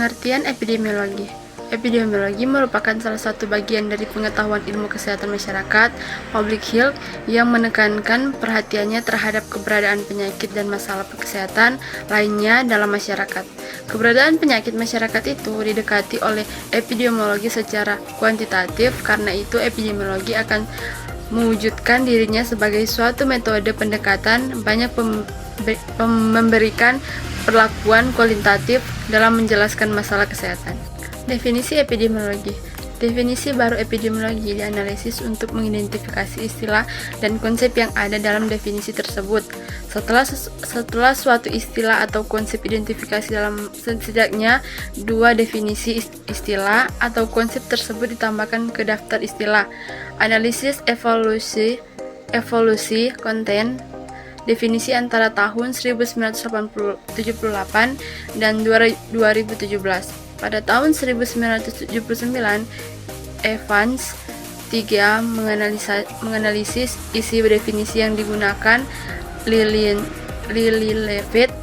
Pengertian epidemiologi. Epidemiologi merupakan salah satu bagian dari pengetahuan ilmu kesehatan masyarakat, public health, yang menekankan perhatiannya terhadap keberadaan penyakit dan masalah kesehatan lainnya dalam masyarakat. Keberadaan penyakit masyarakat itu didekati oleh epidemiologi secara kuantitatif, karena itu epidemiologi akan mewujudkan dirinya sebagai suatu metode pendekatan memberikan perlakuan kualitatif dalam menjelaskan masalah kesehatan. Definisi epidemiologi. Definisi baru epidemiologi dianalisis untuk mengidentifikasi istilah dan konsep yang ada dalam definisi tersebut. Setelah suatu istilah atau konsep identifikasi dalam setidaknya dua definisi istilah atau konsep tersebut ditambahkan ke daftar istilah. Analisis evolusi konten definisi antara tahun 1978 dan 2017. Pada tahun 1979, Evans III menganalisis isi definisi yang digunakan Lilly Levitt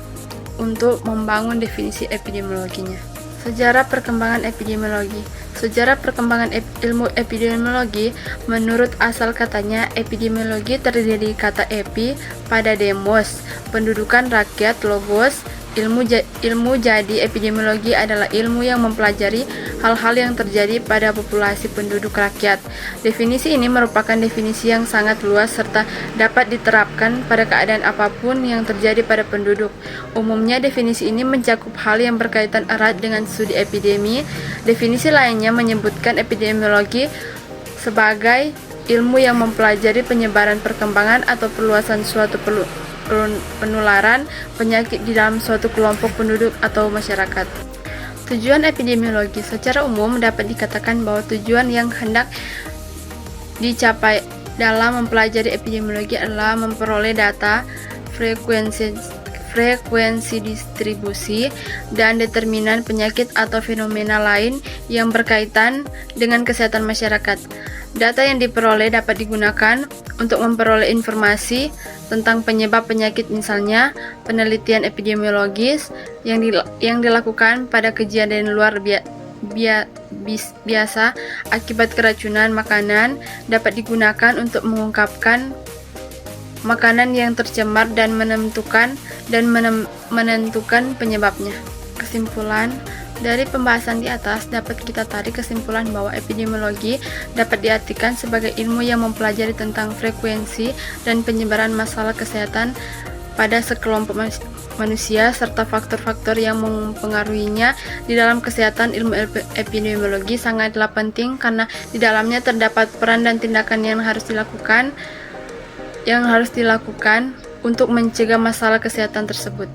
untuk membangun definisi epidemiologinya. Sejarah perkembangan epidemiologi. Sejarah perkembangan ilmu epidemiologi, menurut asal katanya, epidemiologi terdiri kata epi pada demos, pendudukan rakyat, logos, ilmu. Jadi epidemiologi adalah ilmu yang mempelajari hal-hal yang terjadi pada populasi penduduk rakyat. Definisi ini merupakan definisi yang sangat luas serta dapat diterapkan pada keadaan apapun yang terjadi pada penduduk. Umumnya definisi ini mencakup hal yang berkaitan erat dengan studi epidemi. Definisi lainnya menyebutkan epidemiologi sebagai ilmu yang mempelajari penyebaran, perkembangan, atau perluasan suatu penularan penyakit di dalam suatu kelompok penduduk atau masyarakat. Tujuan epidemiologi. Secara umum dapat dikatakan bahwa tujuan yang hendak dicapai dalam mempelajari epidemiologi adalah memperoleh data, frekuensi distribusi, dan determinan penyakit atau fenomena lain yang berkaitan dengan kesehatan masyarakat. Data yang diperoleh dapat digunakan untuk memperoleh informasi tentang penyebab penyakit, misalnya penelitian epidemiologis yang dilakukan pada kejadian luar biasa akibat keracunan makanan dapat digunakan untuk mengungkapkan makanan yang tercemar dan menentukan penyebabnya. Kesimpulan dari pembahasan di atas, dapat kita tarik kesimpulan bahwa epidemiologi dapat diartikan sebagai ilmu yang mempelajari tentang frekuensi dan penyebaran masalah kesehatan pada sekelompok manusia serta faktor-faktor yang mempengaruhinya. Di dalam kesehatan, ilmu epidemiologi sangatlah penting karena di dalamnya terdapat peran dan tindakan yang harus dilakukan untuk mencegah masalah kesehatan tersebut.